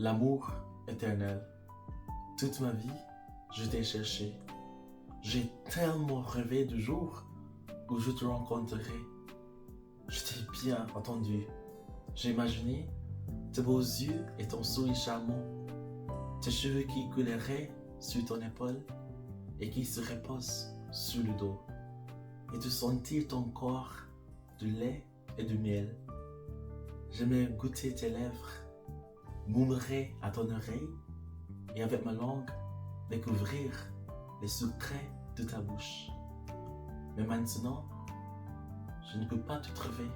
l'amour éternel. Toute ma vie, je t'ai cherché. J'ai tellement rêvé du jour où je te rencontrerai. Je t'ai bien entendu. J'ai imaginé tes beaux yeux et ton sourire charmant, tes cheveux qui couleraient sur ton épaule et qui se reposent sur le dos, et de sentir ton corps de lait et de miel. J'aimais goûter tes lèvres, murmurer à ton oreille et avec ma langue découvrir les secrets de ta bouche. Mais maintenant, je ne peux pas te trouver.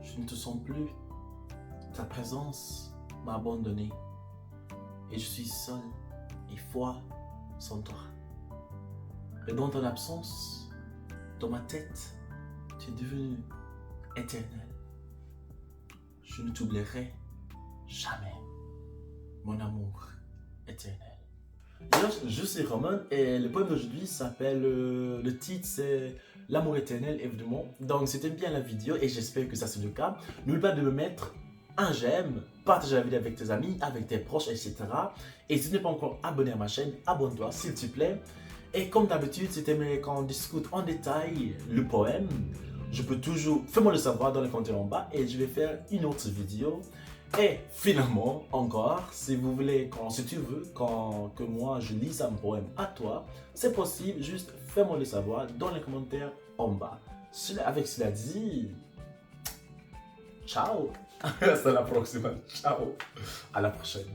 Je ne te sens plus. Ta présence m'a abandonné et je suis seul et froid sans toi. Mais dans ton absence, dans ma tête, tu es devenu éternel. Je ne t'oublierai jamais, mon amour éternel. Je suis Roman et le poème d'aujourd'hui s'appelle, le titre c'est L'amour éternel évidemment. Donc si tu aimes bien la vidéo et j'espère que ça c'est le cas, n'oublie pas de me mettre un j'aime, partage la vidéo avec tes amis, avec tes proches, etc. Et si tu n'es pas encore abonné à ma chaîne, abonne-toi s'il te plaît. Et comme d'habitude, si tu aimerais qu'on discute en détail le poème, je peux toujours, fais-moi le savoir dans les commentaires en bas et je vais faire une autre vidéo. Et finalement, encore, si tu veux que moi je lise un poème à toi, c'est possible, juste fais-moi le savoir dans les commentaires en bas. Avec cela dit, ciao, hasta la prochaine, ciao, à la prochaine.